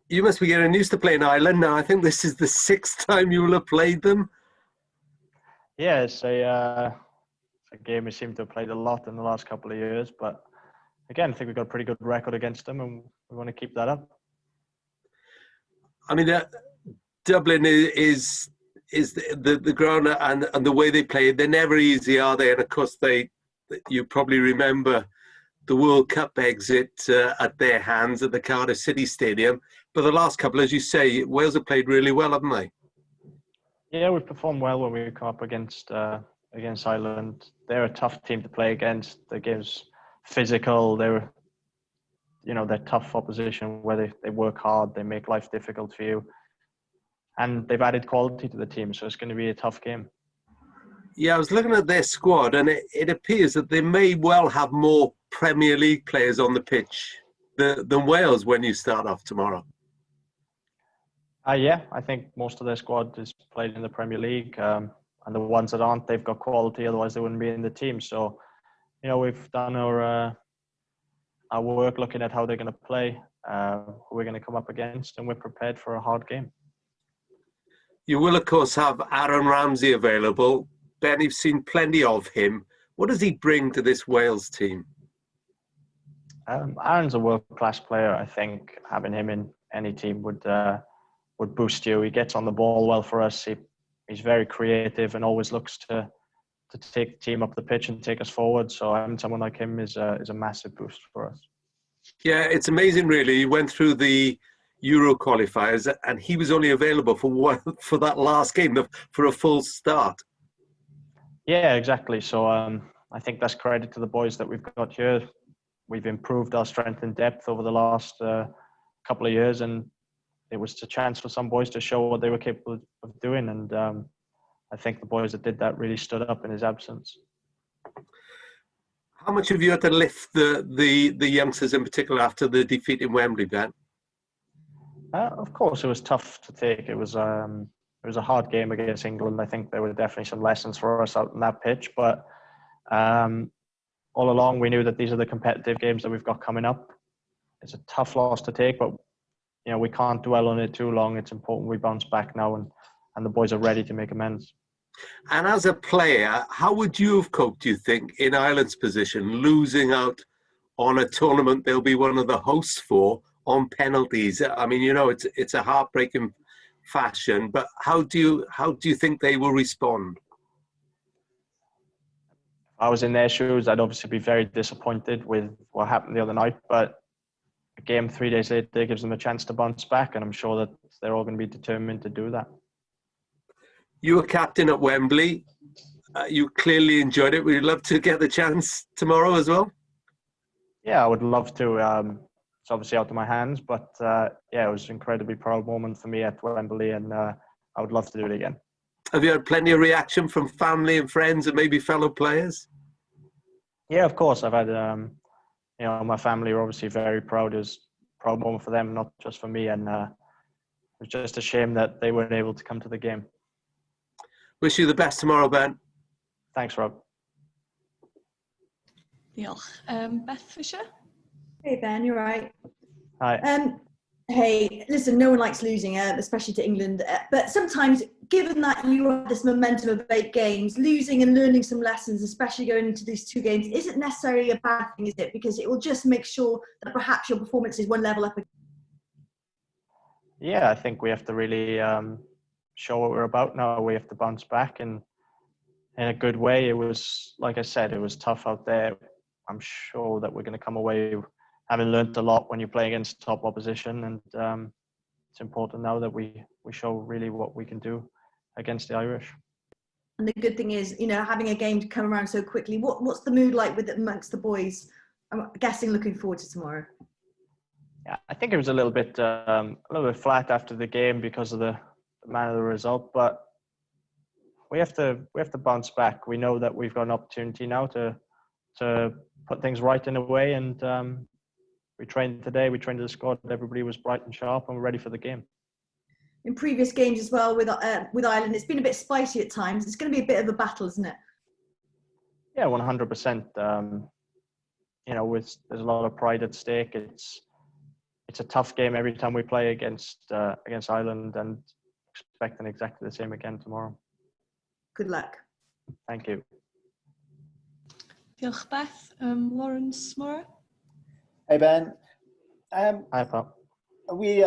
You must be getting used to playing Ireland now. I think this is the sixth time you will have played them. Yeah, it's a game we seem to have played a lot in the last couple of years. But again, I think we've got a pretty good record against them, and we want to keep that up. I mean, Dublin is the ground and the way they play. They're never easy, are they? And of course, you probably remember the World Cup exit at their hands at the Cardiff City Stadium. But the last couple, as you say, Wales have played really well, haven't they? Yeah, we've performed well when we come up against Ireland. They're a tough team to play against. The game's physical. They're tough opposition where they work hard. They make life difficult for you. And they've added quality to the team, so it's going to be a tough game. Yeah, I was looking at their squad, and it appears that they may well have more Premier League players on the pitch than Wales when you start off tomorrow. Yeah, I think most of their squad is played in the Premier League, and the ones that aren't, they've got quality. Otherwise, they wouldn't be in the team. So, we've done our work looking at how they're going to play, who we're going to come up against, and we're prepared for a hard game. You will, of course, have Aaron Ramsey available. Ben, you've seen plenty of him. What does he bring to this Wales team? Aaron's a world-class player. I think having him in any team would boost you. He gets on the ball well for us. He's very creative and always looks to take the team up the pitch and take us forward. So having someone like him is a massive boost for us. Yeah, it's amazing, really. He went through the Euro qualifiers and he was only available for that last game, for a full start. Yeah, exactly. So I think that's credit to the boys that we've got here. We've improved our strength and depth over the last couple of years, and it was a chance for some boys to show what they were capable of doing. And I think the boys that did that really stood up in his absence. How much have you had to lift the youngsters in particular after the defeat in Wembley, Ben? Of course, it was tough to take. It was a hard game against England. I think there were definitely some lessons for us out on that pitch. But all along, we knew that these are the competitive games that we've got coming up. It's a tough loss to take, but we can't dwell on it too long. It's important we bounce back now, and the boys are ready to make amends. And as a player, how would you have coped, do you think, in Ireland's position, losing out on a tournament they'll be one of the hosts for on penalties? I mean, it's a heartbreaking fashion, but how do you think they will respond? If I was in their shoes, I'd obviously be very disappointed with what happened the other night, but a game 3 days later gives them a chance to bounce back, and I'm sure that they're all going to be determined to do that. You were captain at Wembley. You clearly enjoyed it. Would you love to get the chance tomorrow as well? Yeah, I would love to. It's obviously out of my hands, but it was an incredibly proud moment for me at Wembley, and I would love to do it again. Have you had plenty of reaction from family and friends and maybe fellow players? Yeah, of course. I've had, my family are obviously very proud. It was a proud moment for them, not just for me. And it was just a shame that they weren't able to come to the game. Wish you the best tomorrow, Ben. Thanks, Rob. Beth Fisher? Hey, Ben, you're right. Hi. Hey, listen, no one likes losing, especially to England. But sometimes, given that you have this momentum of 8 games, losing and learning some lessons, especially going into these 2 games, isn't necessarily a bad thing, is it? Because it will just make sure that perhaps your performance is one level up. Yeah, I think we have to really show what we're about now. We have to bounce back in a good way. It was, like I said, it was tough out there. I'm sure that we're going to come away having learned a lot when you play against top opposition, and it's important now that we show really what we can do against the Irish. And the good thing is, having a game to come around so quickly. What's the mood like amongst the boys? I'm guessing looking forward to tomorrow. Yeah, I think it was a little bit flat after the game because of the manner of the result, but we have to bounce back. We know that we've got an opportunity now to put things right in a way, and we trained today. We trained the squad. Everybody was bright and sharp, and we're ready for the game. In previous games as well with Ireland, it's been a bit spicy at times. It's going to be a bit of a battle, isn't it? Yeah, 100%. There's a lot of pride at stake. it's a tough game every time we play against Ireland, and expecting exactly the same again tomorrow. Good luck. Thank you. Diolch Beth. Lawrence Mora. Hey Ben. Hi, pal. We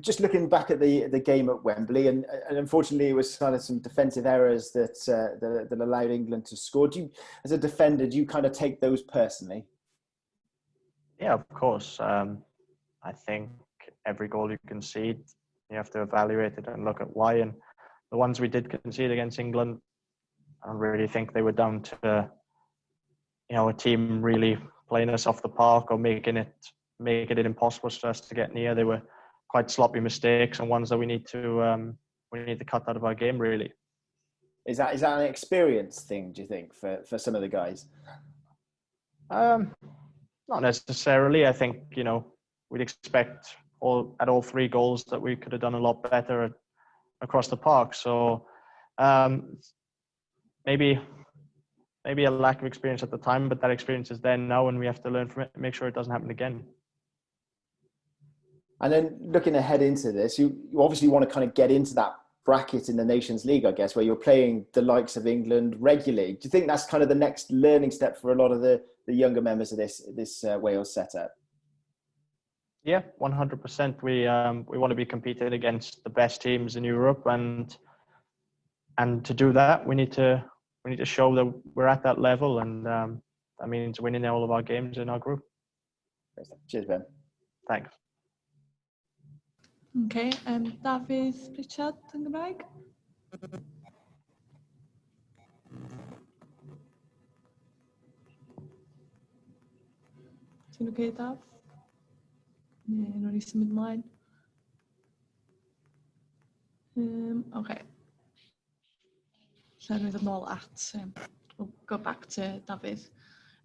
just looking back at the game at Wembley, and unfortunately, it was kind of some defensive errors that allowed England to score. Do you, as a defender, do you kind of take those personally? Yeah, of course. I think every goal you concede, you have to evaluate it and look at why. And the ones we did concede against England, I don't really think they were down to a team really playing us off the park or making it impossible for us to get near. They were quite sloppy mistakes and ones that we need to cut out of our game, really. Is that an experience thing, do you think, for some of the guys? Not necessarily. I think, we'd expect at all three goals that we could have done a lot better across the park. So maybe a lack of experience at the time, but that experience is there now, and we have to learn from it and make sure it doesn't happen again. And then looking ahead into this, you obviously want to kind of get into that bracket in the Nations League, I guess, where you're playing the likes of England regularly. Do you think that's kind of the next learning step for a lot of the younger members of this Wales setup? Yeah, 100%. We want to be competing against the best teams in Europe, and to do that, we need to show that we're at that level, and that means winning all of our games in our group. Cheers, Ben. Thanks. Okay, Davies Richard yn Gymraeg. Ti'n okay, Dav? Neu nhw'n ni symud ymlaen? Okay. So we ddod nôl at, we'll go back to David.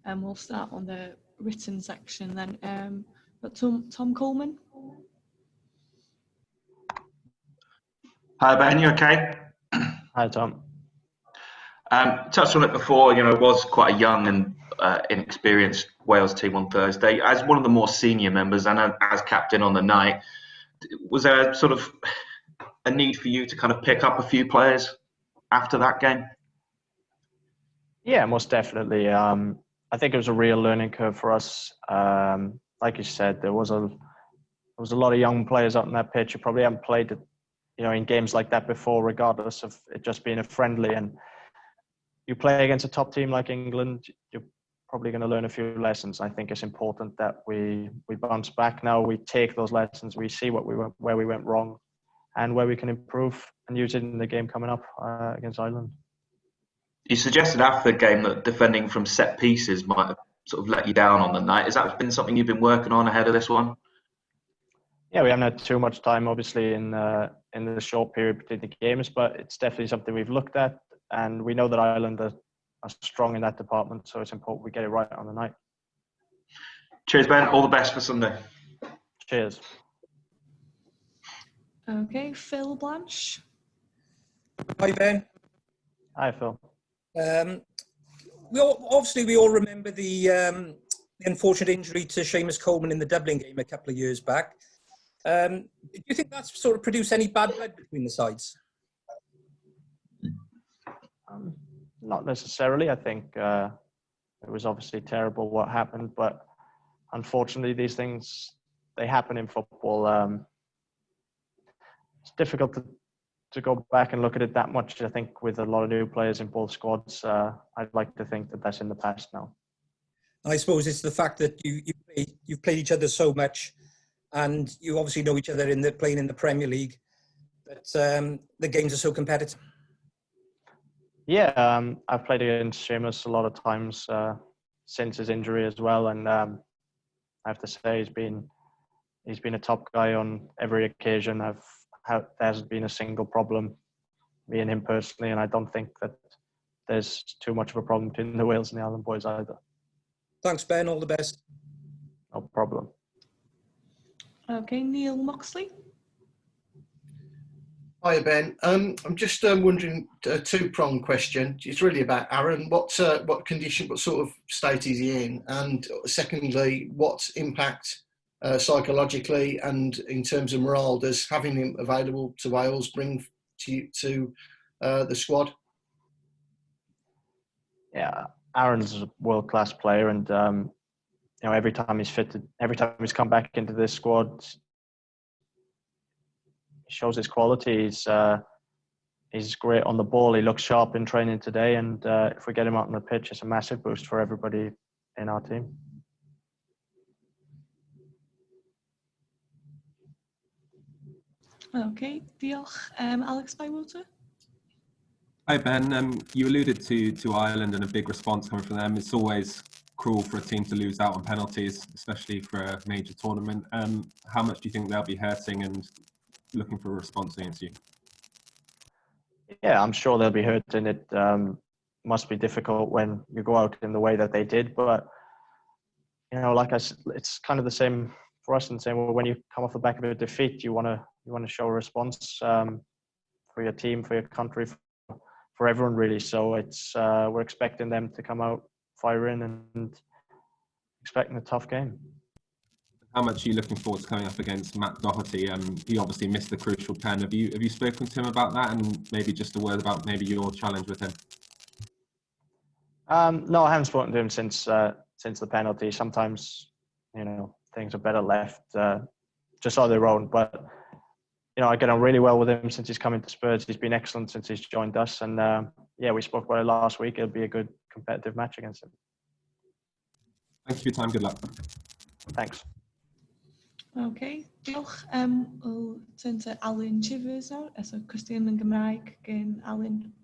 We'll start on the written section then. But Tom Coleman. Hi Ben, you okay? Hi Tom. Touched on it before, it was quite a young and inexperienced Wales team on Thursday. As one of the more senior members and as captain on the night, was there sort of a need for you to kind of pick up a few players after that game? Yeah, most definitely. I think it was a real learning curve for us. Like you said, there was a lot of young players out on that pitch who probably haven't played, in games like that before, regardless of it just being a friendly. And you play against a top team like England, you're probably going to learn a few lessons. I think it's important that we bounce back now. We take those lessons, we see where we went wrong, and where we can improve and use it in the game coming up against Ireland. You suggested after the game that defending from set pieces might have sort of let you down on the night. Has that been something you've been working on ahead of this one? Yeah, we haven't had too much time, obviously, in the short period between the games, but it's definitely something we've looked at, and we know that Ireland are strong in that department, so it's important we get it right on the night. Cheers, Ben. All the best for Sunday. Cheers. Okay, Phil Blanche. Hi, Ben. Hi, Phil. We all remember the unfortunate injury to Seamus Coleman in the Dublin game a couple of years back. Do you think that's sort of produced any bad blood between the sides? Not necessarily. I think it was obviously terrible what happened, but unfortunately these things, they happen in football. It's difficult to go back and look at it that much. I think with a lot of new players in both squads, I'd like to think that that's in the past now. I suppose it's the fact that you've played each other so much, and you obviously know each other playing in the Premier League, but the games are so competitive. Yeah, I've played against Seamus a lot of times since his injury as well, and I have to say he's been a top guy on every occasion. There hasn't been a single problem, me and him personally, and I don't think that there's too much of a problem between the Wales and the Ireland boys either. Thanks, Ben. All the best. No problem. Okay, Neil Moxley. Hi, Ben. I'm just wondering, a two-pronged question. It's really about Aaron. What condition, what sort of state is he in? And secondly, what impact psychologically and in terms of morale does having him available to Wales bring to the squad? Yeah, Aaron's a world-class player, and you know, every time he's fitted, every time he's come back into this squad, he shows his quality. He's great on the ball. He looks sharp in training today, and if we get him out on the pitch, it's a massive boost for everybody in our team. Okay, diolch. Alex Bywater? Hi Ben, you alluded to Ireland and a big response coming from them. It's always cruel for a team to lose out on penalties, especially for a major tournament. How much do you think they'll be hurting and looking for a response against you? Yeah, I'm sure they'll be hurting. It must be difficult when you go out in the way that they did, but you know, like I said, it's kind of the same for us in the same way. When you come off the back of a defeat, you want to show a response for your team, for your country, for everyone really. So it's we're expecting them to come out firing and expecting a tough game. How much are you looking forward to coming up against Matt Doherty? He obviously missed the crucial pen. Have you spoken to him about that, and maybe just a word about maybe your challenge with him? No, I haven't spoken to him since the penalty. Sometimes, you know, things are better left just on their own. But you know, I get on really well with him since he's come into Spurs. He's been excellent since he's joined us, and yeah, we spoke about it last week. It'll be a good competitive match against him. Thank you for your time. Good luck. Thanks. Okay, diolch. We'll turn to Alan Chivers now. So cwestiwn yn Gymraeg gen Alan.